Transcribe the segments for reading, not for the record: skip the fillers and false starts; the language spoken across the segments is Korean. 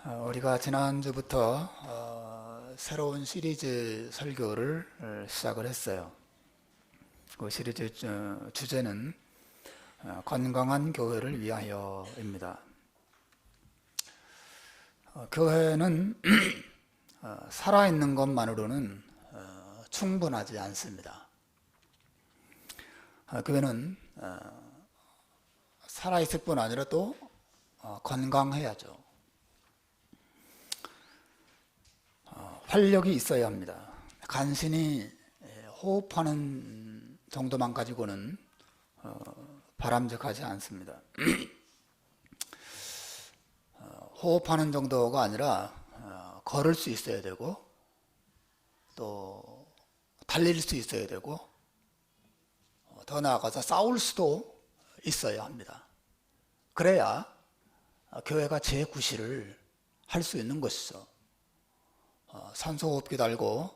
우리가 지난주부터 새로운 시리즈 설교를 시작을 했어요. 그 시리즈 주제는 건강한 교회를 위하여입니다. 교회는 살아있는 것만으로는 충분하지 않습니다. 교회는 살아있을 뿐 아니라 또 건강해야죠. 활력이 있어야 합니다. 간신히 호흡하는 정도만 가지고는 바람직하지 않습니다. 호흡하는 정도가 아니라 걸을 수 있어야 되고 또 달릴 수 있어야 되고 더 나아가서 싸울 수도 있어야 합니다. 그래야 교회가 제9시를 할 수 있는 것이죠. 산소호흡기 달고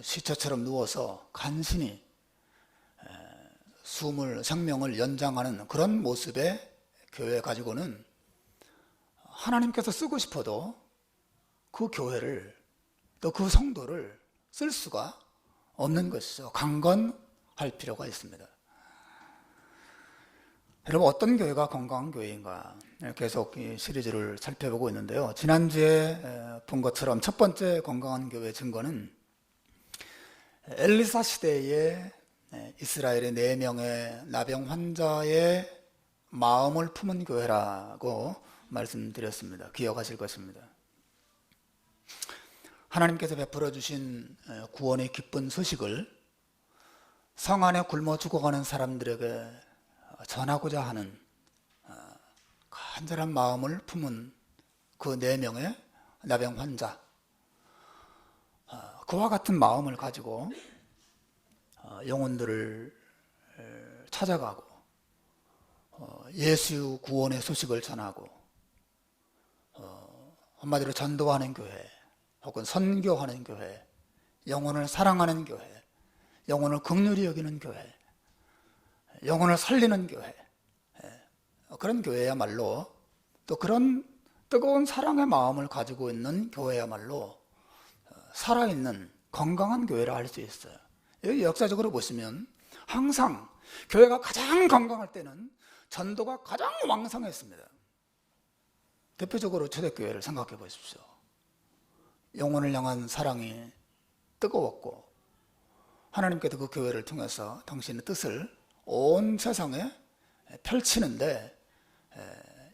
시체처럼 누워서 간신히 생명을 연장하는 그런 모습의 교회 가지고는 하나님께서 쓰고 싶어도 그 교회를 또 그 성도를 쓸 수가 없는 것이죠. 강건할 필요가 있습니다. 여러분, 어떤 교회가 건강한 교회인가 계속 이 시리즈를 살펴보고 있는데요. 지난주에 본 것처럼 첫 번째 건강한 교회 증거는 엘리사 시대에 이스라엘의 4명의 나병 환자의 마음을 품은 교회라고 말씀드렸습니다. 기억하실 것입니다. 하나님께서 베풀어 주신 구원의 기쁜 소식을 성 안에 굶어 죽어가는 사람들에게 전하고자 하는 간절한 마음을 품은 그 4명의 나병 환자, 그와 같은 마음을 가지고 영혼들을 찾아가고 예수 구원의 소식을 전하고 한마디로 전도하는 교회 혹은 선교하는 교회, 영혼을 사랑하는 교회, 영혼을 긍휼히 여기는 교회, 영혼을 살리는 교회, 그런 교회야말로 또 그런 뜨거운 사랑의 마음을 가지고 있는 교회야말로 살아있는 건강한 교회라 할 수 있어요. 여기 역사적으로 보시면 항상 교회가 가장 건강할 때는 전도가 가장 왕성했습니다. 대표적으로 초대교회를 생각해 보십시오. 영혼을 향한 사랑이 뜨거웠고 하나님께서 그 교회를 통해서 당신의 뜻을 온 세상에 펼치는데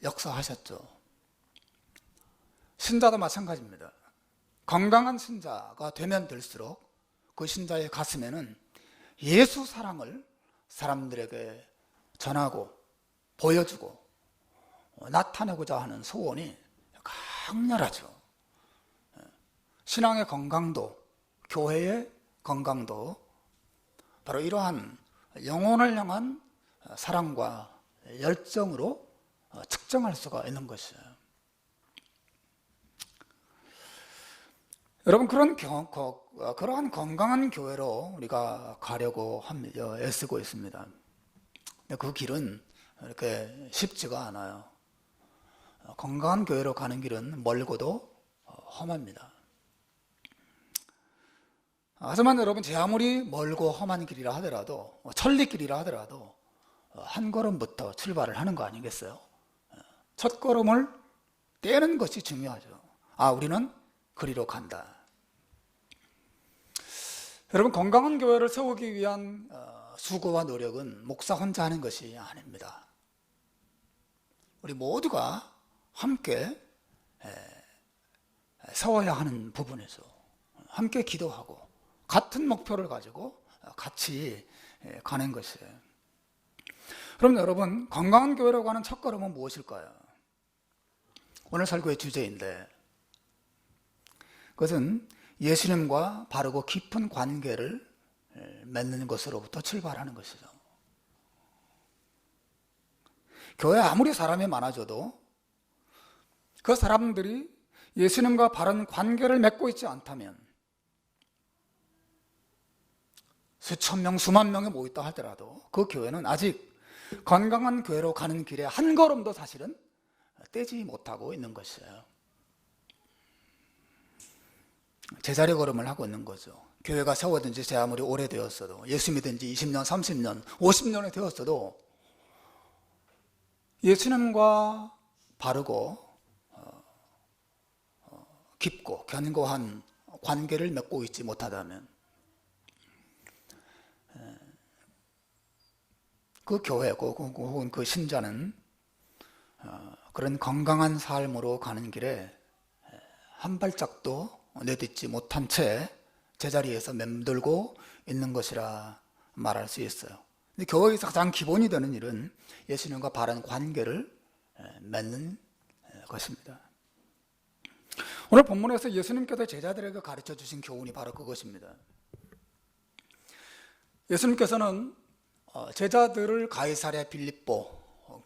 역사하셨죠. 신자도 마찬가지입니다. 건강한 신자가 되면 될수록 그 신자의 가슴에는 예수 사랑을 사람들에게 전하고 보여주고 나타내고자 하는 소원이 강렬하죠. 신앙의 건강도, 교회의 건강도 바로 이러한 영혼을 향한 사랑과 열정으로 측정할 수가 있는 것이에요. 여러분, 그러한 건강한 교회로 우리가 가려고 합니다. 애쓰고 있습니다. 근데 그 길은 이렇게 쉽지가 않아요. 건강한 교회로 가는 길은 멀고도 험합니다. 하지만 여러분, 제 아무리 멀고 험한 길이라 하더라도 천리길이라 하더라도 한 걸음부터 출발을 하는 거 아니겠어요? 첫 걸음을 떼는 것이 중요하죠. 우리는 그리로 간다. 여러분, 건강한 교회를 세우기 위한 수고와 노력은 목사 혼자 하는 것이 아닙니다. 우리 모두가 함께 세워야 하는 부분이죠. 함께 기도하고 같은 목표를 가지고 같이 가는 것이에요. 그럼 여러분, 건강한 교회로 가는 첫걸음은 무엇일까요? 오늘 설교의 주제인데 그것은 예수님과 바르고 깊은 관계를 맺는 것으로부터 출발하는 것이죠. 교회에 아무리 사람이 많아져도 그 사람들이 예수님과 바른 관계를 맺고 있지 않다면 수천 명, 수만 명이 모였다 하더라도 그 교회는 아직 건강한 교회로 가는 길에 한 걸음도 사실은 떼지 못하고 있는 것이에요. 제자리 걸음을 하고 있는 거죠. 교회가 세워진 지 아무리 오래되었어도, 예수 믿은 지 20년, 30년, 50년이 되었어도 예수님과 바르고 깊고 견고한 관계를 맺고 있지 못하다면 그 교회 혹은 그 신자는 그런 건강한 삶으로 가는 길에 한 발짝도 내딛지 못한 채 제자리에서 맴돌고 있는 것이라 말할 수 있어요. 근데 교회에서 가장 기본이 되는 일은 예수님과 바른 관계를 맺는 것입니다. 오늘 본문에서 예수님께서 제자들에게 가르쳐 주신 교훈이 바로 그것입니다. 예수님께서는 제자들을 가이사랴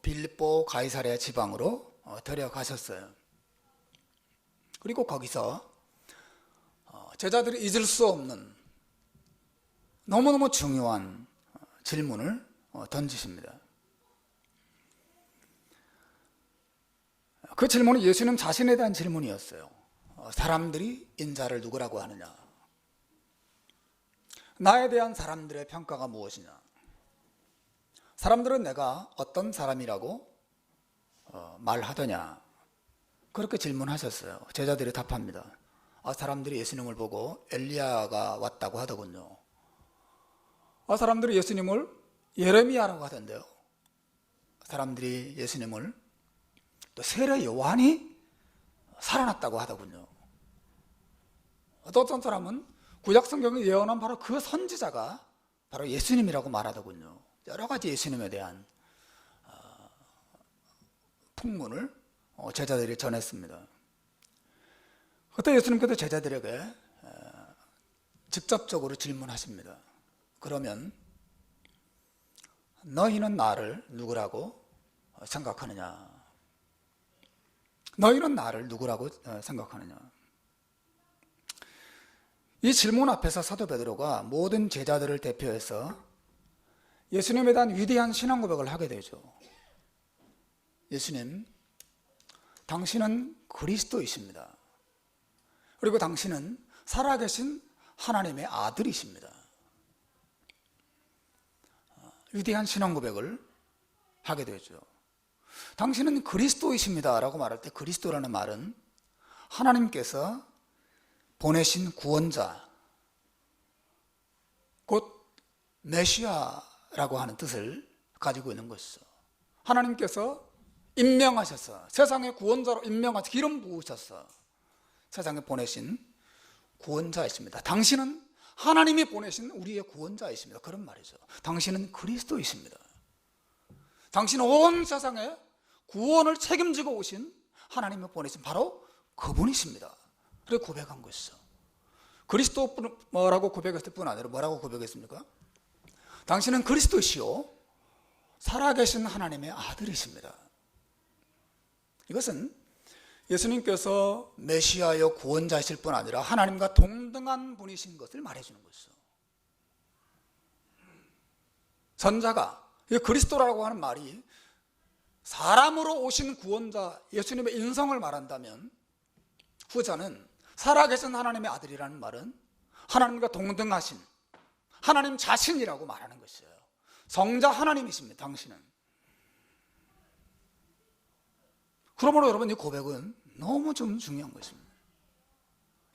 빌립보 가이사랴 지방으로 데려가셨어요. 그리고 거기서 제자들이 잊을 수 없는 너무너무 중요한 질문을 던지십니다. 그 질문은 예수님 자신에 대한 질문이었어요. 사람들이 인자를 누구라고 하느냐? 나에 대한 사람들의 평가가 무엇이냐? 사람들은 내가 어떤 사람이라고 말하더냐? 그렇게 질문하셨어요. 제자들이 답합니다. 사람들이 예수님을 보고 엘리야가 왔다고 하더군요. 사람들이 예수님을 예레미야라고 하던데요. 사람들이 예수님을 또 세례 요한이 살아났다고 하더군요. 또 어떤 사람은 구약 성경에 예언한 바로 그 선지자가 바로 예수님이라고 말하더군요. 여러 가지 예수님에 대한 풍문을 제자들이 전했습니다. 그때 예수님께서 제자들에게 직접적으로 질문하십니다. 그러면 너희는 나를 누구라고 생각하느냐? 너희는 나를 누구라고 생각하느냐? 이 질문 앞에서 사도 베드로가 모든 제자들을 대표해서 예수님에 대한 위대한 신앙 고백을 하게 되죠. 예수님, 당신은 그리스도이십니다. 그리고 당신은 살아계신 하나님의 아들이십니다. 위대한 신앙 고백을 하게 되죠. 당신은 그리스도이십니다 라고 말할 때 그리스도라는 말은 하나님께서 보내신 구원자, 곧 메시아라고 하는 뜻을 가지고 있는 것이죠. 하나님께서 임명하셔서 세상의 구원자로 임명하셔서 기름 부으셔서 세상에 보내신 구원자이십니다. 당신은 하나님이 보내신 우리의 구원자이십니다. 그런 말이죠. 당신은 그리스도이십니다. 당신은 온 세상에 구원을 책임지고 오신 하나님이 보내신 바로 그분이십니다. 그렇게 고백한 것이죠. 그리스도라고 고백했을 뿐 아니라 뭐라고 고백했습니까? 당신은 그리스도시요 살아계신 하나님의 아들이십니다. 이것은 예수님께서 메시아여 구원자이실 뿐 아니라 하나님과 동등한 분이신 것을 말해주는 것이죠. 전자가 그리스도라고 하는 말이 사람으로 오신 구원자 예수님의 인성을 말한다면 후자는 살아계신 하나님의 아들이라는 말은 하나님과 동등하신 하나님 자신이라고 말하는 것이에요. 성자 하나님이십니다. 당신은. 그러므로 여러분 이 고백은 너무 좀 중요한 것입니다.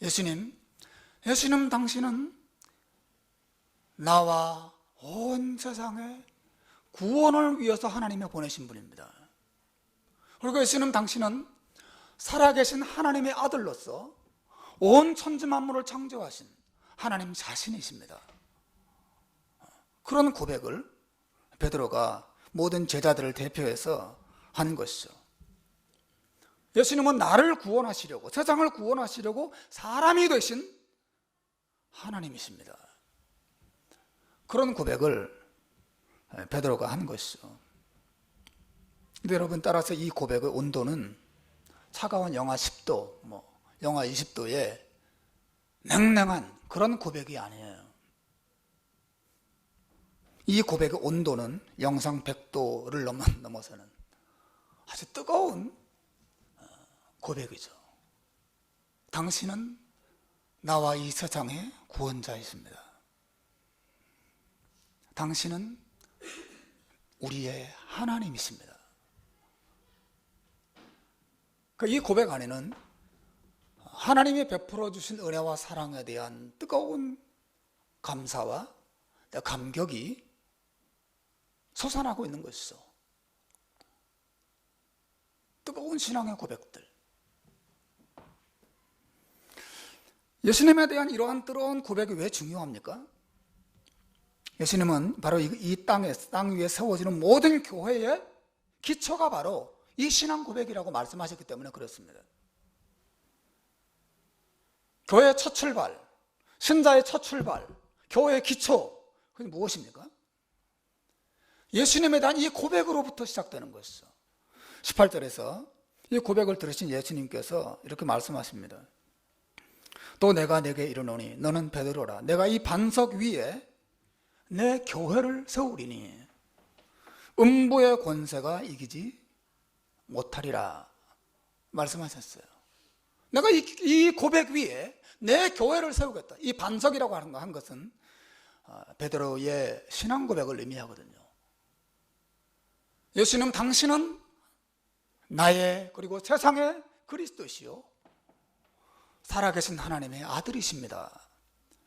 예수님 당신은 나와 온 세상에 구원을 위해서 하나님이 보내신 분입니다. 그리고 예수님 당신은 살아계신 하나님의 아들로서 온 천지 만물을 창조하신 하나님 자신이십니다. 그런 고백을 베드로가 모든 제자들을 대표해서 한 것이죠. 예수님은 나를 구원하시려고 세상을 구원하시려고 사람이 되신 하나님이십니다. 그런 고백을 베드로가 한 것이죠. 근데 여러분 따라서 이 고백의 온도는 차가운 영하 10도, 영하 20도의 냉랭한 그런 고백이 아니에요. 이 고백의 온도는 영상 100도를 넘어서는 아주 뜨거운 고백이죠. 당신은 나와 이 세상의 구원자이십니다. 당신은 우리의 하나님이십니다. 이 고백 안에는 하나님이 베풀어 주신 은혜와 사랑에 대한 뜨거운 감사와 감격이 솟아나고 있는 것이죠. 뜨거운 신앙의 고백들. 예수님에 대한 이러한 뜨거운 고백이 왜 중요합니까? 예수님은 바로 이 땅 위에 세워지는 모든 교회의 기초가 바로 이 신앙 고백이라고 말씀하셨기 때문에 그렇습니다. 교회의 첫 출발, 신자의 첫 출발, 교회의 기초, 그게 무엇입니까? 예수님에 대한 이 고백으로부터 시작되는 것이죠. 18절에서 이 고백을 들으신 예수님께서 이렇게 말씀하십니다. 또 내가 내게 이르노니 너는 베드로라. 내가 이 반석 위에 내 교회를 세우리니 음부의 권세가 이기지 못하리라 말씀하셨어요. 내가 이 고백 위에 내 교회를 세우겠다. 이 반석이라고 한 것은 베드로의 신앙 고백을 의미하거든요. 예수님, 당신은 나의 그리고 세상의 그리스도시요 살아계신 하나님의 아들이십니다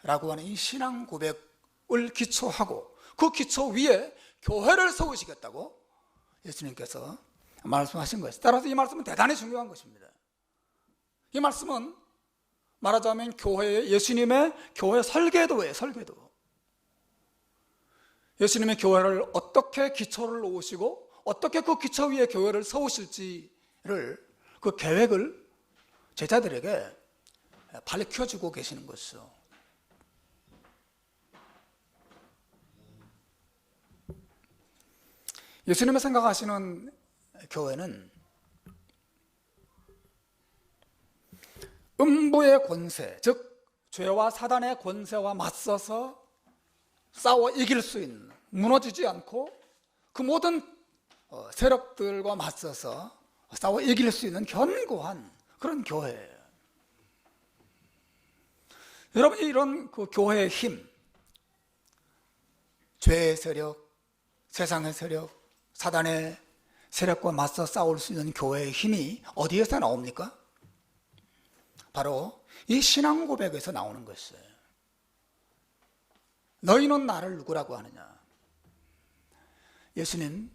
라고 하는 이 신앙 고백을 기초하고 그 기초 위에 교회를 세우시겠다고 예수님께서 말씀하신 것이죠. 따라서 이 말씀은 대단히 중요한 것입니다. 이 말씀은 말하자면 예수님의 교회 설계도예요. 설계도. 예수님의 교회를 어떻게 기초를 놓으시고 어떻게 그 기초 위에 교회를 세우실지를 그 계획을 제자들에게 밝혀주고 계시는 것이죠. 예수님이 생각하시는 교회는 음부의 권세, 즉 죄와 사단의 권세와 맞서서 싸워 이길 수 있는, 무너지지 않고 그 모든 세력들과 맞서서 싸워 이길 수 있는 견고한 그런 교회예요. 여러분이 이런 그 교회의 힘, 죄의 세력, 세상의 세력, 사단의 세력과 맞서 싸울 수 있는 교회의 힘이 어디에서 나옵니까? 바로 이 신앙 고백에서 나오는 것이에요. 너희는 나를 누구라고 하느냐? 예수님은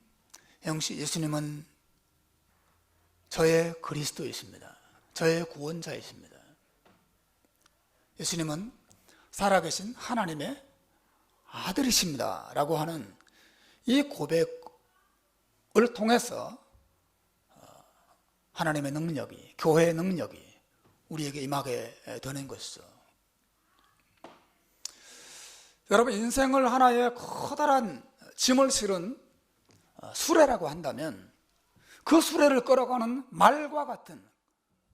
저의 그리스도이십니다. 저의 구원자이십니다. 예수님은 살아계신 하나님의 아들이십니다 라고 하는 이 고백을 통해서 하나님의 능력이, 교회의 능력이 우리에게 임하게 되는 것이죠. 여러분, 인생을 하나의 커다란 짐을 실은 수레라고 한다면 그 수레를 끌어가는 말과 같은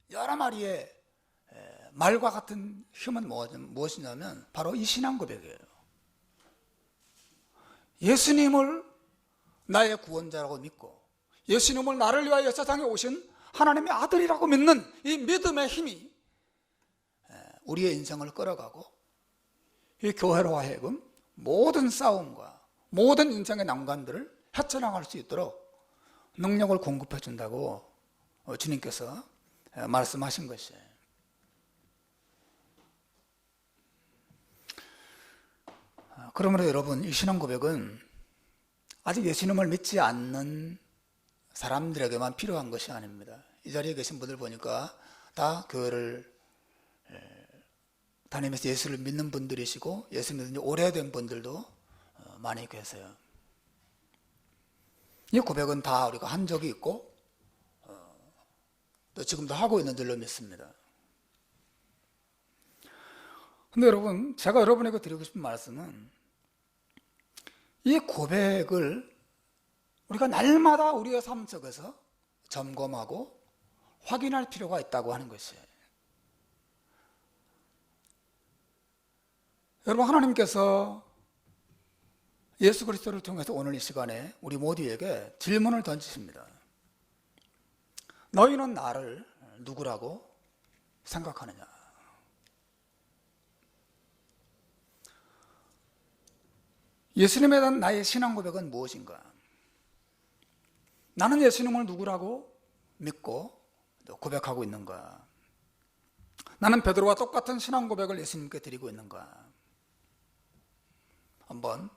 여러 마리의 말과 같은 힘은 무엇이냐면 바로 이 신앙 고백이에요. 예수님을 나의 구원자라고 믿고 예수님을 나를 위하여 세상에 오신 하나님의 아들이라고 믿는 이 믿음의 힘이 우리의 인생을 끌어가고 이 교회로 하여금 모든 싸움과 모든 인생의 난관들을 헤쳐나갈 수 있도록 능력을 공급해 준다고 주님께서 말씀하신 것이에요. 그러므로 여러분, 이 신앙 고백은 아직 예수님을 믿지 않는 사람들에게만 필요한 것이 아닙니다. 이 자리에 계신 분들 보니까 다 교회를 다니면서 예수를 믿는 분들이시고 예수 믿은 지 오래된 분들도 많이 계세요. 이 고백은 다 우리가 한 적이 있고 또 지금도 하고 있는 줄로 믿습니다. 근데 여러분, 제가 여러분에게 드리고 싶은 말씀은 이 고백을 우리가 날마다 우리의 삶 속에서 점검하고 확인할 필요가 있다고 하는 것이에요. 여러분, 하나님께서 예수 그리스도를 통해서 오늘 이 시간에 우리 모두에게 질문을 던지십니다. 너희는 나를 누구라고 생각하느냐? 예수님에 대한 나의 신앙 고백은 무엇인가? 나는 예수님을 누구라고 믿고 또 고백하고 있는가? 나는 베드로와 똑같은 신앙 고백을 예수님께 드리고 있는가? 한번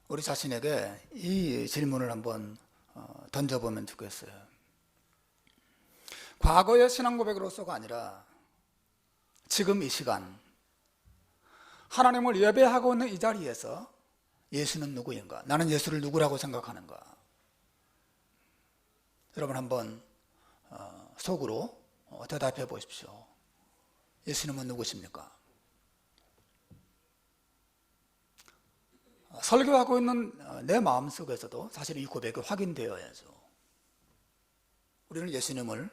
우리 자신에게 이 질문을 한번 던져보면 좋겠어요. 과거의 신앙 고백으로서가 아니라 지금 이 시간 하나님을 예배하고 있는 이 자리에서 예수는 누구인가? 나는 예수를 누구라고 생각하는가? 여러분 한번 속으로 대답해 보십시오. 예수님은 누구십니까? 설교하고 있는 내 마음속에서도 사실 이 고백이 확인되어야죠. 우리는 예수님을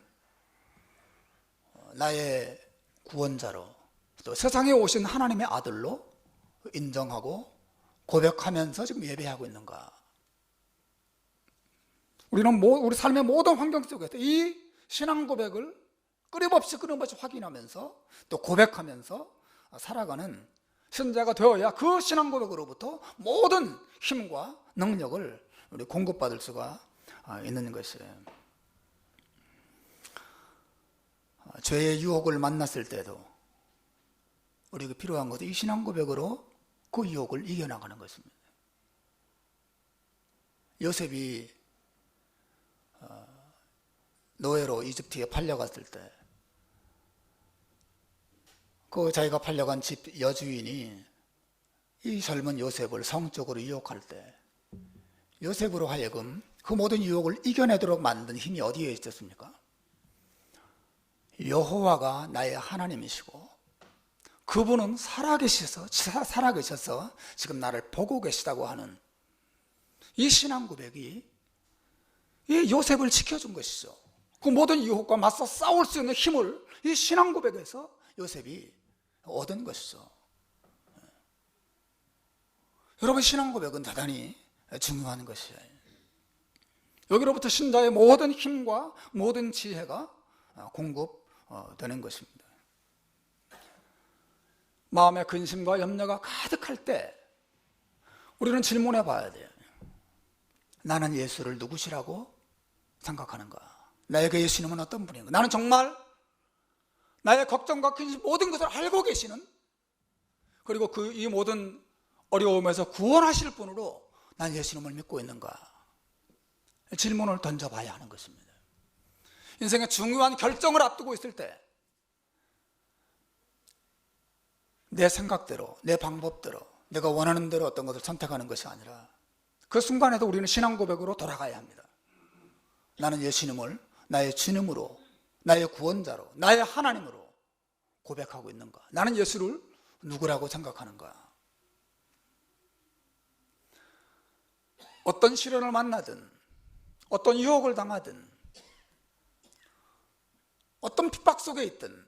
나의 구원자로 또 세상에 오신 하나님의 아들로 인정하고 고백하면서 지금 예배하고 있는가? 우리는 우리 삶의 모든 환경 속에서 이 신앙 고백을 끊임없이 확인하면서 또 고백하면서 살아가는 신자가 되어야 그 신앙 고백으로부터 모든 힘과 능력을 우리 공급받을 수가 있는 것이에요. 죄의 유혹을 만났을 때도 우리에게 필요한 것은 이 신앙 고백으로 그 유혹을 이겨나가는 것입니다. 요셉이 노예로 이집트에 팔려갔을 때 그 자기가 팔려간 집 여주인이 이 젊은 요셉을 성적으로 유혹할 때 요셉으로 하여금 그 모든 유혹을 이겨내도록 만든 힘이 어디에 있었습니까? 여호와가 나의 하나님이시고 그분은 살아계셔서 지금 나를 보고 계시다고 하는 이 신앙 고백이 이 요셉을 지켜준 것이죠. 그 모든 유혹과 맞서 싸울 수 있는 힘을 이 신앙 고백에서 요셉이 얻은 것이죠. 여러분, 신앙 고백은 대단히 중요한 것이에요. 여기로부터 신자의 모든 힘과 모든 지혜가 공급되는 것입니다. 마음의 근심과 염려가 가득할 때 우리는 질문해 봐야 돼요. 나는 예수를 누구시라고 생각하는가? 나에게 예수님은 어떤 분인가? 나는 정말 나의 걱정과 근심 모든 것을 알고 계시는, 그리고 이 모든 어려움에서 구원하실 분으로 난 예수님을 믿고 있는가? 질문을 던져봐야 하는 것입니다. 인생의 중요한 결정을 앞두고 있을 때 내 생각대로, 내 방법대로, 내가 원하는 대로 어떤 것을 선택하는 것이 아니라 그 순간에도 우리는 신앙 고백으로 돌아가야 합니다. 나는 예수님을 나의 주님으로, 나의 구원자로, 나의 하나님으로 고백하고 있는가? 나는 예수를 누구라고 생각하는가? 어떤 시련을 만나든, 어떤 유혹을 당하든, 어떤 핍박 속에 있든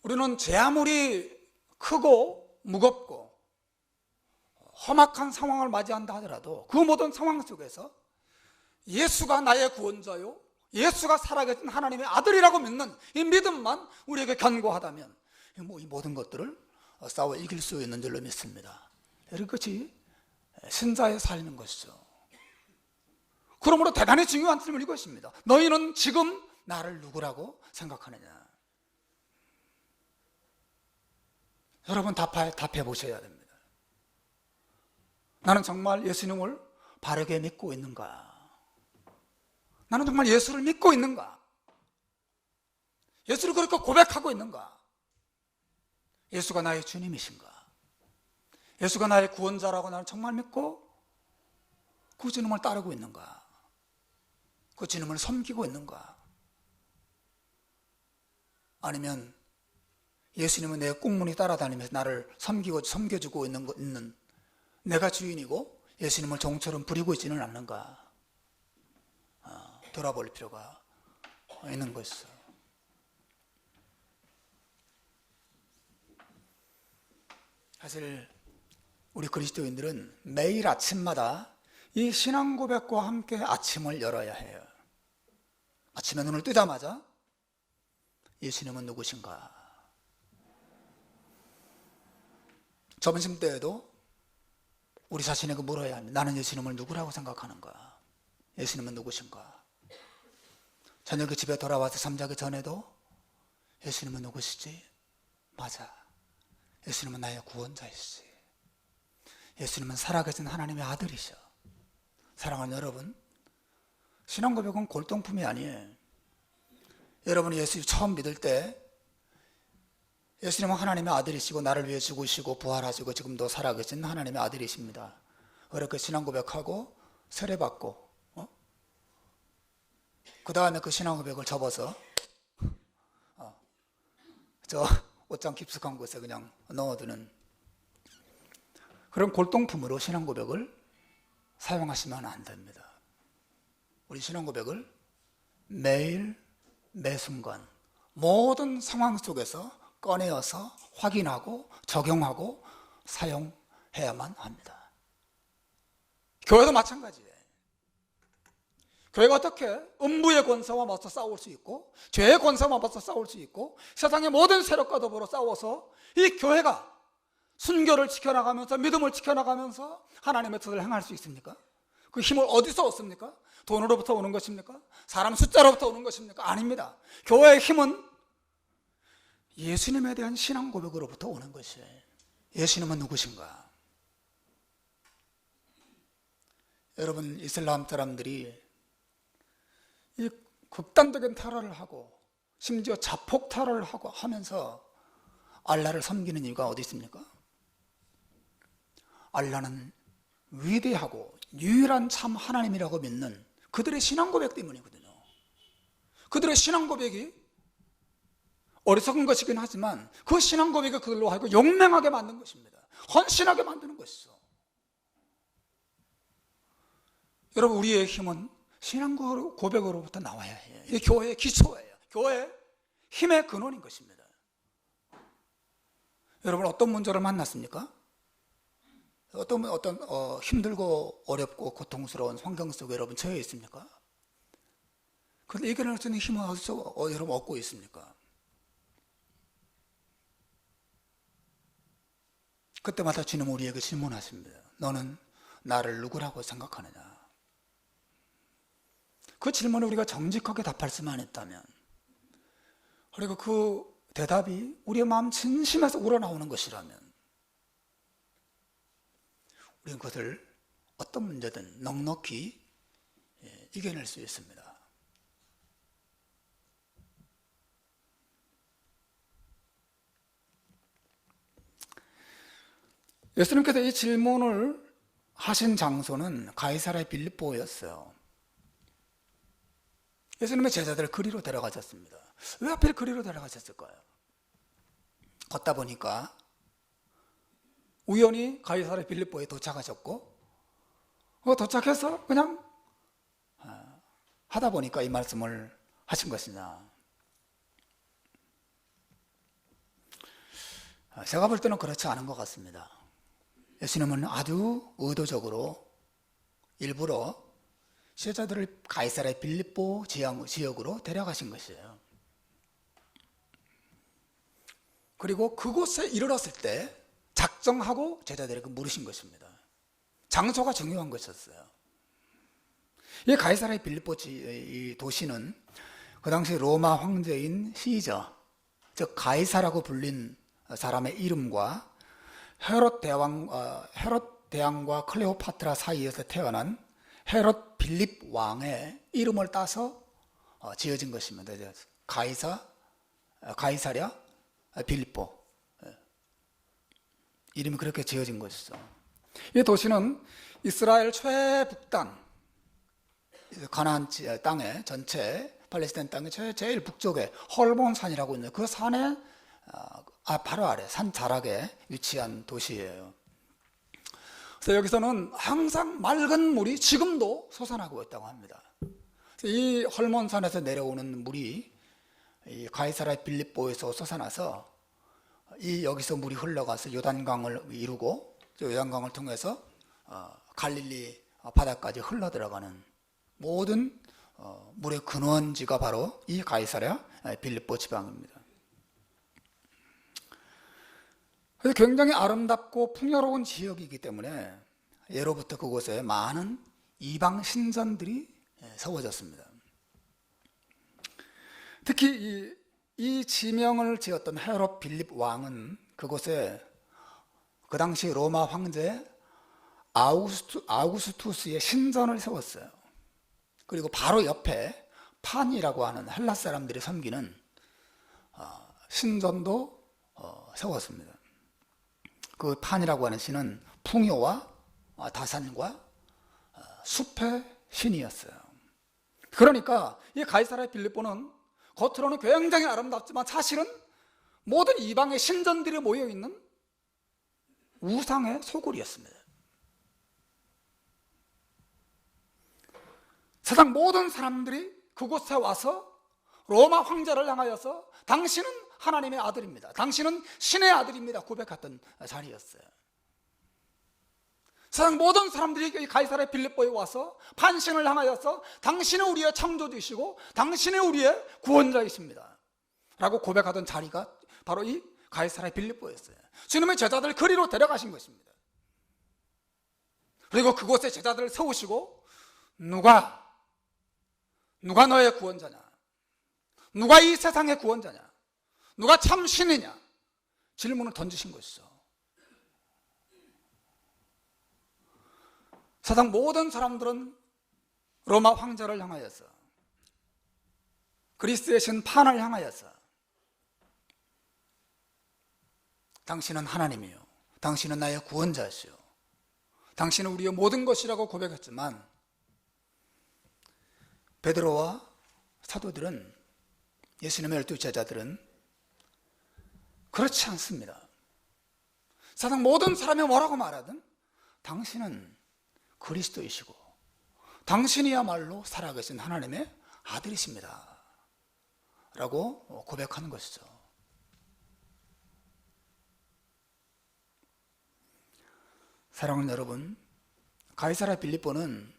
우리는 제 아무리 크고 무겁고 험악한 상황을 맞이한다 하더라도 그 모든 상황 속에서 예수가 나의 구원자요, 예수가 살아계신 하나님의 아들이라고 믿는 이 믿음만 우리에게 견고하다면 이 모든 것들을 싸워 이길 수 있는 줄로 믿습니다. 이것이 신자의 삶인 것이죠. 그러므로 대단히 중요한 질문이 이것입니다. 너희는 지금 나를 누구라고 생각하느냐? 여러분 답해 보셔야 됩니다. 나는 정말 예수님을 바르게 믿고 있는가? 나는 정말 예수를 믿고 있는가? 예수를 그렇게 고백하고 있는가? 예수가 나의 주님이신가? 예수가 나의 구원자라고 나는 정말 믿고 그 주님을 따르고 있는가? 그 주님을 섬기고 있는가? 아니면 예수님은 내 꽁무니 따라다니면서 나를 섬겨주고 있는 내가 주인이고 예수님을 종처럼 부리고 있지는 않는가? 돌아볼 필요가 있는 것이죠. 사실 우리 그리스도인들은 매일 아침마다 이 신앙 고백과 함께 아침을 열어야 해요. 아침에 눈을 뜨자마자 예수님은 누구신가? 점심때에도 우리 자신에게 물어야 합니다. 나는 예수님을 누구라고 생각하는가? 예수님은 누구신가? 저녁에 집에 돌아와서 잠자기 전에도 예수님은 누구시지? 맞아. 예수님은 나의 구원자이시지. 예수님은 살아계신 하나님의 아들이셔. 사랑하는 여러분, 신앙 고백은 골동품이 아니에요. 여러분이 예수 처음 믿을 때 예수님은 하나님의 아들이시고 나를 위해 죽으시고 부활하시고 지금도 살아계신 하나님의 아들이십니다. 그렇게 신앙 고백하고 세례받고 그 다음에 그 신앙 고백을 접어서 저 옷장 깊숙한 곳에 그냥 넣어두는 그런 골동품으로 신앙 고백을 사용하시면 안 됩니다. 우리 신앙 고백을 매일 매 순간 모든 상황 속에서 꺼내어서 확인하고 적용하고 사용해야만 합니다. 교회도 마찬가지예요. 교회가 어떻게 음부의 권세와 맞서 싸울 수 있고 죄의 권세와 맞서 싸울 수 있고 세상의 모든 세력과 더불어 싸워서 이 교회가 순교를 지켜나가면서 믿음을 지켜나가면서 하나님의 뜻을 행할 수 있습니까? 그 힘을 어디서 얻습니까? 돈으로부터 오는 것입니까? 사람 숫자로부터 오는 것입니까? 아닙니다. 교회의 힘은 예수님에 대한 신앙 고백으로부터 오는 것이에요. 예수님은 누구신가? 여러분, 이슬람 사람들이 이 극단적인 테러를 하고 심지어 자폭 테러를 하고 하면서 알라를 섬기는 이유가 어디 있습니까? 알라는 위대하고 유일한 참 하나님이라고 믿는 그들의 신앙 고백 때문이거든요. 그들의 신앙 고백이 어리석은 것이긴 하지만 그 신앙 고백이 그들로 하여금 용맹하게 만든 것입니다. 헌신하게 만드는 것이죠. 여러분, 우리의 힘은 신앙 고백으로부터 나와야 해요. 이게 교회의 기초예요. 교회의 힘의 근원인 것입니다. 여러분, 어떤 문제를 만났습니까? 어떤 힘들고 어렵고 고통스러운 환경 속에 여러분 처해 있습니까? 그런데 이겨낼 수 있는 힘은 어디서 여러분 얻고 있습니까? 그때마다 주님 우리에게 질문하십니다. 너는 나를 누구라고 생각하느냐? 그 질문에 우리가 정직하게 답할 수만 있다면, 그리고 그 대답이 우리의 마음 진심에서 우러나오는 것이라면 우리는 그것을 어떤 문제든 넉넉히 이겨낼 수 있습니다. 예수님께서 이 질문을 하신 장소는 가이사랴 빌립보였어요. 예수님의 제자들을 그리로 데려가셨습니다. 왜 하필 그리로 데려가셨을까요? 걷다 보니까 우연히 가이사랴 빌립보에 도착하셨고 도착해서 그냥 하다 보니까 이 말씀을 하신 것이냐. 제가 볼 때는 그렇지 않은 것 같습니다. 예수님은 아주 의도적으로 일부러 제자들을 가이사랴 빌립보 지역으로 데려가신 것이에요. 그리고 그곳에 이르렀을 때 작정하고 제자들에게 물으신 것입니다. 장소가 중요한 것이었어요. 이 가이사랴 빌립보 이 도시는 그 당시 로마 황제인 시저, 즉 가이사라고 불린 사람의 이름과 헤롯 대왕과 클레오파트라 사이에서 태어난 헤롯 빌립 왕의 이름을 따서 지어진 것입니다. 가이사랴 빌립보, 이름이 그렇게 지어진 것이죠. 이 도시는 이스라엘 최북단, 가나안 땅의 전체 팔레스타인 땅의 제일 북쪽에 헐몬산이라고 있는 그 산의 바로 아래 산 자락에 위치한 도시예요. 그래서 여기서는 항상 맑은 물이 지금도 솟아나고 있다고 합니다. 이 헐몬산에서 내려오는 물이 이 가이사랴 빌립보에서 솟아나서 여기서 물이 흘러가서 요단강을 이루고 요단강을 통해서 갈릴리 바다까지 흘러 들어가는 모든 물의 근원지가 바로 이 가이사랴 빌립보 지방입니다. 그래서 굉장히 아름답고 풍요로운 지역이기 때문에 예로부터 그곳에 많은 이방 신전들이 세워졌습니다. 특히 이 지명을 지었던 헤롯 빌립 왕은 그곳에 그 당시 로마 황제 아우구스투스의 신전을 세웠어요. 그리고 바로 옆에 판이라고 하는 헬라 사람들이 섬기는 신전도 세웠습니다. 그 판이라고 하는 신은 풍요와 다산과 숲의 신이었어요. 그러니까 이 가이사랴 빌립보는 겉으로는 굉장히 아름답지만 사실은 모든 이방의 신전들이 모여있는 우상의 소굴이었습니다. 세상 모든 사람들이 그곳에 와서 로마 황제를 향하여서 당신은 하나님의 아들입니다, 당신은 신의 아들입니다 고백했던 자리였어요. 세상 모든 사람들이 가이사랴 빌립보에 와서 판신을 향하여서 당신은 우리의 창조주이시고 당신은 우리의 구원자이십니다 라고 고백하던 자리가 바로 이 가이사랴 빌립보였어요. 주님의 제자들 그리로 데려가신 것입니다. 그리고 그곳에 제자들을 세우시고 누가 너의 구원자냐, 누가 이 세상의 구원자냐, 누가 참 신이냐 질문을 던지신 것이죠. 세상 모든 사람들은 로마 황제를 향하여서, 그리스의 신 판을 향하여서 당신은 하나님이요, 당신은 나의 구원자시요, 당신은 우리의 모든 것이라고 고백했지만 베드로와 사도들은, 예수님의 12 제자들은 그렇지 않습니다. 세상 모든 사람이 뭐라고 말하든 당신은 그리스도이시고 당신이야말로 살아계신 하나님의 아들이십니다 라고 고백하는 것이죠. 사랑하는 여러분, 가이사랴 빌립보는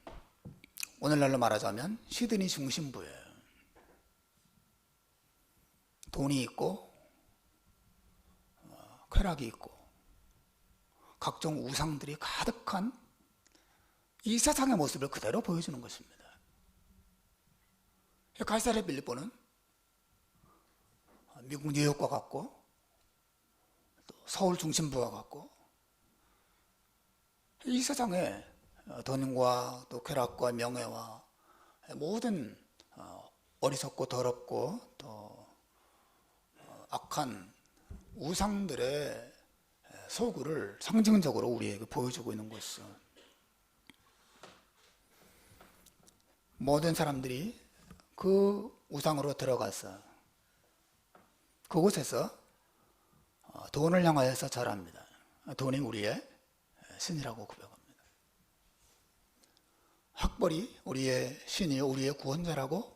오늘날로 말하자면 시드니 중심부예요. 돈이 있고 쾌락이 있고 각종 우상들이 가득한 이 세상의 모습을 그대로 보여주는 것입니다. 가이사랴 빌립보는 미국 뉴욕과 같고 또 서울 중심부와 같고 이 세상에 돈과 또 쾌락과 명예와 모든 어리석고 더럽고 또 악한 우상들의 소굴을 상징적으로 우리에게 보여주고 있는 것이죠. 모든 사람들이 그 우상으로 들어가서 그곳에서 돈을 향하여서 절합니다. 돈이 우리의 신이라고 고백합니다. 학벌이 우리의 신이요, 우리의 구원자라고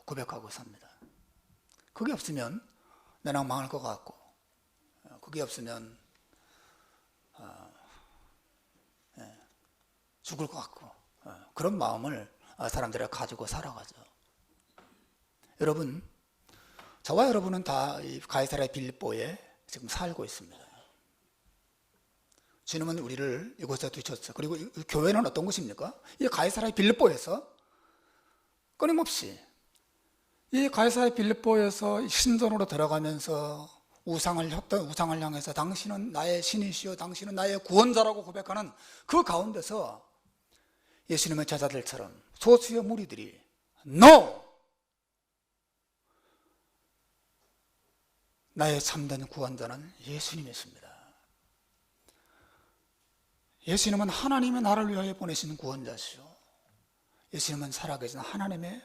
고백하고 삽니다. 그게 없으면 나랑 망할 것 같고, 그게 없으면 죽을 것 같고, 그런 마음을 사람들이 가지고 살아가죠. 여러분, 저와 여러분은 다 이 가이사랴 빌립보에 지금 살고 있습니다. 주님은 우리를 이곳에 두셨어요. 그리고 이 교회는 어떤 곳입니까? 이 가이사랴 빌립보에서 끊임없이 이 가이사랴 빌립보에서 신전으로 들어가면서 우상을 향해서 당신은 나의 신이시요, 당신은 나의 구원자라고 고백하는 그 가운데서 예수님의 제자들처럼 소수의 무리들이 No! 나의 참된 구원자는 예수님이십니다. 예수님은 하나님의 나를 위하여 보내신 구원자시오, 예수님은 살아계신 하나님의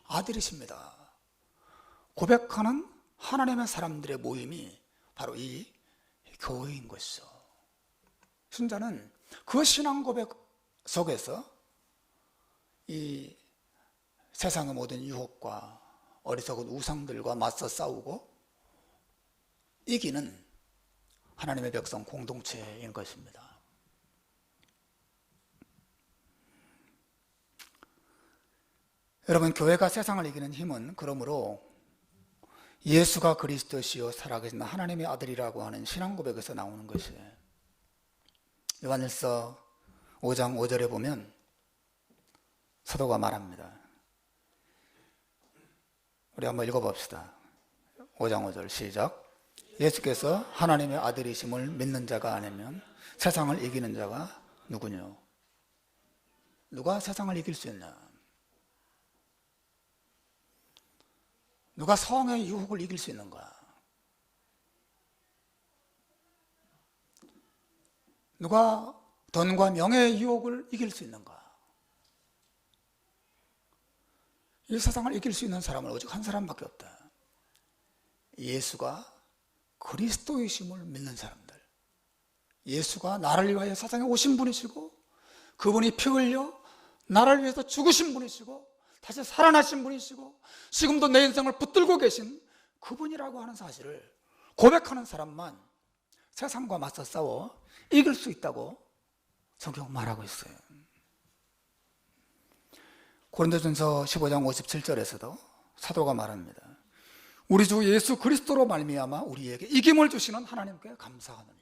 아들이십니다 고백하는 하나님의 사람들의 모임이 바로 이 교회인 것이죠. 신자는 그 신앙 고백 속에서 이 세상의 모든 유혹과 어리석은 우상들과 맞서 싸우고 이기는 하나님의 백성 공동체인 것입니다. 여러분, 교회가 세상을 이기는 힘은 그러므로 예수가 그리스도시요 살아계신 하나님의 아들이라고 하는 신앙 고백에서 나오는 것이에요. 요한일서 5장 5절에 보면 사도가 말합니다. 우리 한번 읽어봅시다. 5장 5절 시작. 예수께서 하나님의 아들이심을 믿는 자가 아니면 세상을 이기는 자가 누구냐? 누가 세상을 이길 수 있냐? 누가 성의 유혹을 이길 수 있는가? 누가 돈과 명예의 유혹을 이길 수 있는가? 이 세상을 이길 수 있는 사람은 오직 한 사람밖에 없다. 예수가 그리스도이심을 믿는 사람들. 예수가 나를 위하여 세상에 오신 분이시고 그분이 피 흘려 나를 위해서 죽으신 분이시고 다시 살아나신 분이시고 지금도 내 인생을 붙들고 계신 그분이라고 하는 사실을 고백하는 사람만 세상과 맞서 싸워 이길 수 있다고 성경은 말하고 있어요. 고린도전서 15장 57절에서도 사도가 말합니다. 우리 주 예수 그리스도로 말미암아 우리에게 이김을 주시는 하나님께 감사하노니.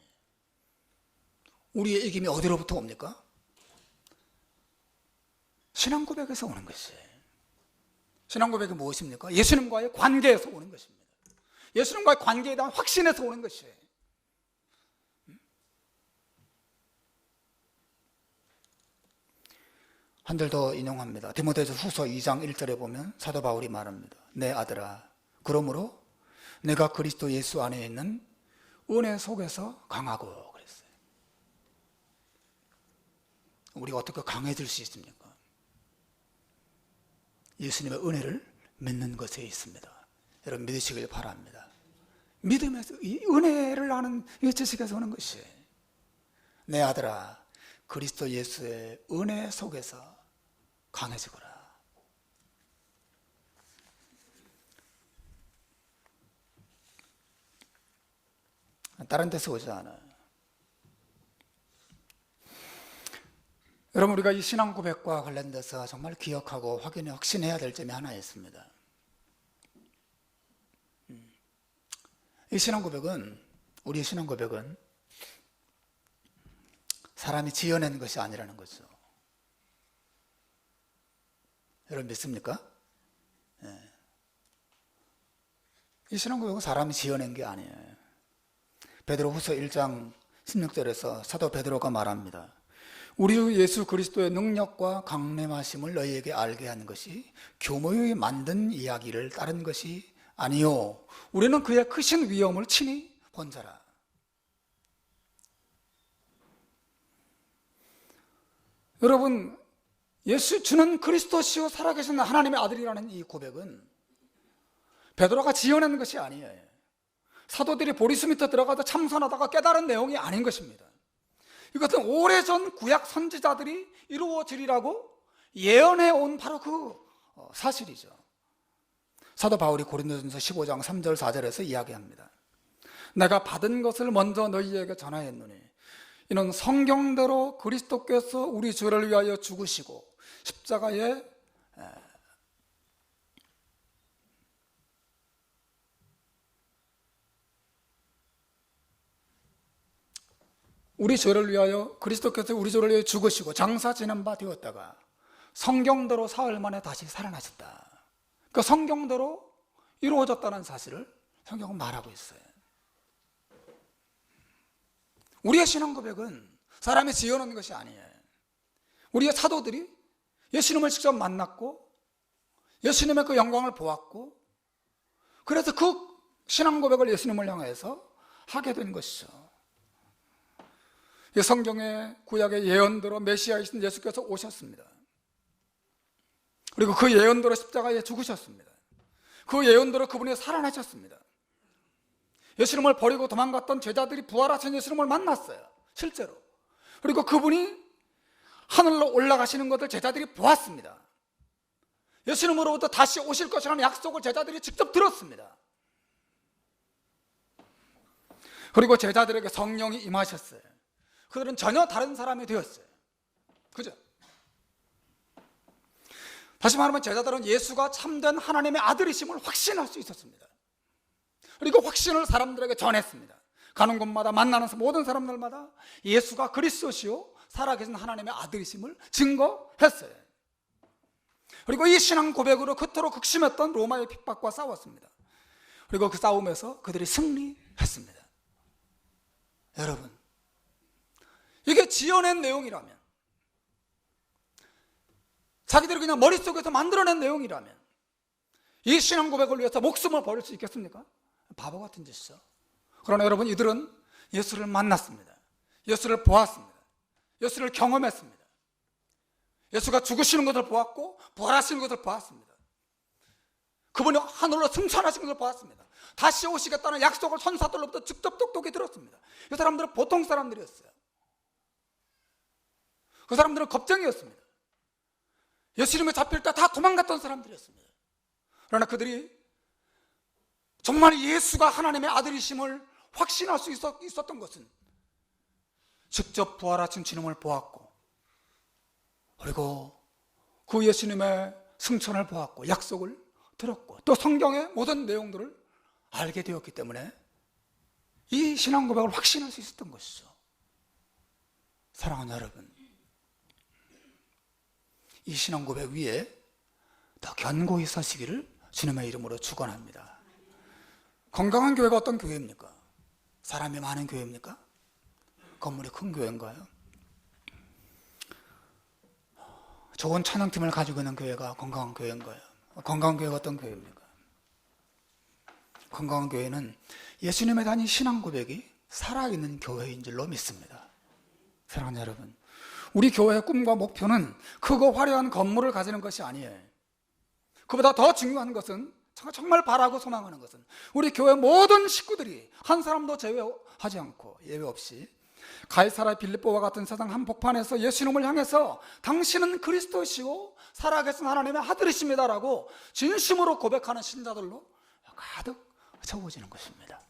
우리의 이김이 어디로부터 옵니까? 신앙 고백에서 오는 것이에요. 신앙 고백이 무엇입니까? 예수님과의 관계에서 오는 것입니다. 예수님과의 관계에 대한 확신에서 오는 것이에요. 한 절 더 인용합니다. 디모데후서 후서 2장 1절에 보면 사도 바울이 말합니다. 내 아들아, 그러므로 내가 그리스도 예수 안에 있는 은혜 속에서 강하고 그랬어요. 우리가 어떻게 강해질 수 있습니까? 예수님의 은혜를 믿는 것에 있습니다. 여러분 믿으시길 바랍니다. 믿음에서 이 은혜를 아는 이 지식에서 오는 것이에요. 내 아들아, 그리스도 예수의 은혜 속에서 강해지거라. 다른 데서 오지 않아요. 여러분 우리가 이 신앙 고백과 관련돼서 정말 기억하고 확신해야 될 점이 하나 있습니다. 이 신앙 고백은, 우리의 신앙 고백은 사람이 지어낸 것이 아니라는 거죠. 여러분 믿습니까? 네. 이 신앙 고백은 사람이 지어낸 게 아니에요. 베드로후서 1장 16절에서 사도 베드로가 말합니다. 우리 주 예수 그리스도의 능력과 강림하심을 너희에게 알게 한 것이 교모의 만든 이야기를 따른 것이 아니요, 우리는 그의 크신 위엄을 친히 본 자라. 여러분, 예수 주는 그리스도시요 살아계신 하나님의 아들이라는 이 고백은 베드로가 지어낸 것이 아니에요. 사도들이 보리수 밑에 들어가서 참선하다가 깨달은 내용이 아닌 것입니다. 이것은 오래전 구약 선지자들이 이루어지리라고 예언해온 바로 그 사실이죠. 사도 바울이 고린도전서 15장 3절 4절에서 이야기합니다. 내가 받은 것을 먼저 너희에게 전하였노니 이는 성경대로 그리스도께서 우리 죄를 위하여 죽으시고 십자가에 우리 죄를 위하여 그리스도께서 우리 죄를 위하여 죽으시고 장사 지낸 바 되었다가 성경대로 사흘 만에 다시 살아나셨다. 그 성경대로 이루어졌다는 사실을 성경은 말하고 있어요. 우리의 신앙 고백은 사람이 지어놓은 것이 아니에요. 우리의 사도들이 예수님을 직접 만났고 예수님의 그 영광을 보았고 그래서 그 신앙 고백을 예수님을 향해서 하게 된 것이죠. 이 성경의 구약의 예언대로 메시아이신 예수께서 오셨습니다. 그리고 그 예언대로 십자가에 죽으셨습니다. 그 예언대로 그분이 살아나셨습니다. 예수님을 버리고 도망갔던 제자들이 부활하신 예수님을 만났어요. 실제로. 그리고 그분이 하늘로 올라가시는 것을 제자들이 보았습니다. 예수님으로부터 다시 오실 것이라는 약속을 제자들이 직접 들었습니다. 그리고 제자들에게 성령이 임하셨어요. 그들은 전혀 다른 사람이 되었어요. 그죠? 다시 말하면 제자들은 예수가 참된 하나님의 아들이심을 확신할 수 있었습니다. 그리고 확신을 사람들에게 전했습니다. 가는 곳마다 만나는 모든 사람들마다 예수가 그리스도시요 살아계신 하나님의 아들이심을 증거했어요. 그리고 이 신앙 고백으로 그토록 극심했던 로마의 핍박과 싸웠습니다. 그리고 그 싸움에서 그들이 승리했습니다. 여러분, 이게 지어낸 내용이라면, 자기들이 그냥 머릿속에서 만들어낸 내용이라면 이 신앙 고백을 위해서 목숨을 버릴 수 있겠습니까? 바보 같은 짓이죠. 그러나 여러분, 이들은 예수를 만났습니다. 예수를 보았습니다. 예수를 경험했습니다. 예수가 죽으시는 것을 보았고 부활하시는 것을 보았습니다. 그분이 하늘로 승천하신 것을 보았습니다. 다시 오시겠다는 약속을 천사들로부터 직접 똑똑히 들었습니다. 이 사람들은 보통 사람들이었어요. 그 사람들은 겁쟁이였습니다. 예수님에 잡힐 때 다 도망갔던 사람들이었습니다. 그러나 그들이 정말 예수가 하나님의 아들이심을 확신할 수 있었던 것은 직접 부활하신 주님을 보았고, 그리고 그 예수님의 승천을 보았고 약속을 들었고 또 성경의 모든 내용들을 알게 되었기 때문에 이 신앙 고백을 확신할 수 있었던 것이죠. 사랑하는 여러분, 이 신앙 고백 위에 더 견고히 서시기를 주님의 이름으로 축원합니다. 건강한 교회가 어떤 교회입니까? 사람이 많은 교회입니까? 건물이 큰 교회인가요? 좋은 찬양팀을 가지고 있는 교회가 건강한 교회인가요? 건강한 교회가 어떤 교회입니까? 건강한 교회는 예수님에 대한 신앙 고백이 살아있는 교회인 줄로 믿습니다. 사랑하는 여러분, 우리 교회의 꿈과 목표는 크고 화려한 건물을 가지는 것이 아니에요. 그보다 더 중요한 것은, 정말 바라고 소망하는 것은 우리 교회 모든 식구들이 한 사람도 제외하지 않고 예외 없이 가이사라 빌립보와 같은 세상 한복판에서 예수님을 향해서 당신은 그리스도시고 살아계신 하나님의 아들이십니다라고 진심으로 고백하는 신자들로 가득 채워지는 것입니다.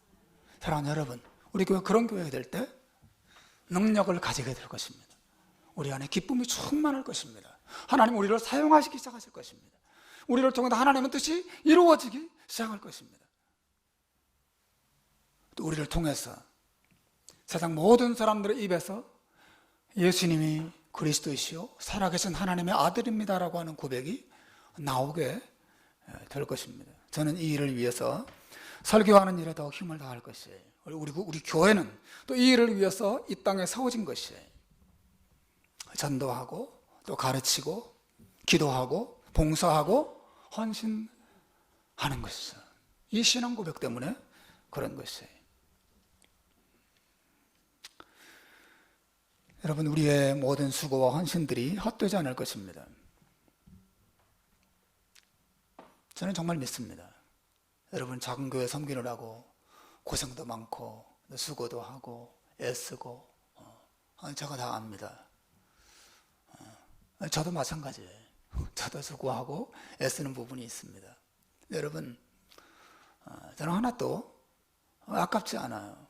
사랑하는 여러분, 우리 교회 그런 교회가 될 때 능력을 가지게 될 것입니다. 우리 안에 기쁨이 충만할 것입니다. 하나님 우리를 사용하시기 시작하실 것입니다. 우리를 통해 하나님의 뜻이 이루어지기 시작할 것입니다. 또 우리를 통해서 세상 모든 사람들의 입에서 예수님이 그리스도이시요 살아계신 하나님의 아들입니다라고 하는 고백이 나오게 될 것입니다. 저는 이 일을 위해서 설교하는 일에 더 힘을 다할 것이에요. 우리 교회는 또 이 일을 위해서 이 땅에 세워진 것이에요. 전도하고 또 가르치고 기도하고 봉사하고 헌신하는 것이죠. 이 신앙 고백 때문에 그런 것이에요. 여러분, 우리의 모든 수고와 헌신들이 헛되지 않을 것입니다. 저는 정말 믿습니다. 여러분, 작은 교회 섬기느라고 고생도 많고 수고도 하고 애쓰고 제가 다 압니다. 저도 마찬가지예요. 저도 수고하고 애쓰는 부분이 있습니다. 여러분, 저는 하나도 아깝지 않아요.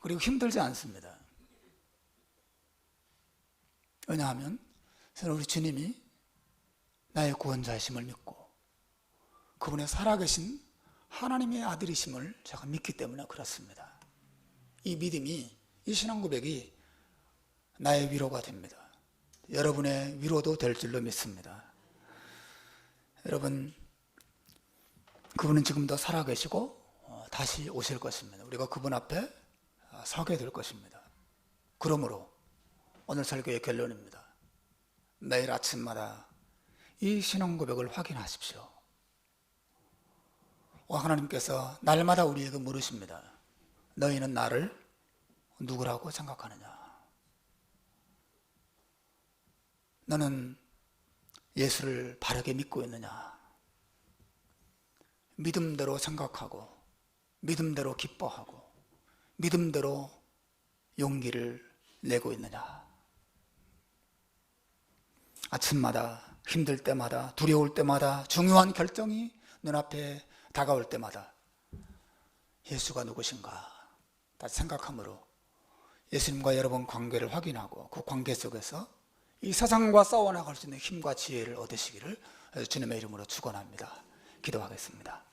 그리고 힘들지 않습니다. 왜냐하면 저는 우리 주님이 나의 구원자이심을 믿고 그분의 살아계신 하나님의 아들이심을 제가 믿기 때문에 그렇습니다. 이 믿음이, 이 신앙 고백이 나의 위로가 됩니다. 여러분의 위로도 될 줄로 믿습니다. 여러분, 그분은 지금도 살아계시고 다시 오실 것입니다. 우리가 그분 앞에 서게 될 것입니다. 그러므로 오늘 설교의 결론입니다. 매일 아침마다 이 신앙 고백을 확인하십시오. 하나님께서 날마다 우리에게 물으십니다. 너희는 나를 누구라고 생각하느냐? 너는 예수를 바르게 믿고 있느냐? 믿음대로 생각하고 믿음대로 기뻐하고 믿음대로 용기를 내고 있느냐? 아침마다, 힘들 때마다, 두려울 때마다, 중요한 결정이 눈앞에 다가올 때마다 예수가 누구신가 다시 생각함으로 예수님과 여러분 관계를 확인하고 그 관계 속에서 이 세상과 싸워나갈 수 있는 힘과 지혜를 얻으시기를 주님의 이름으로 축원합니다. 기도하겠습니다.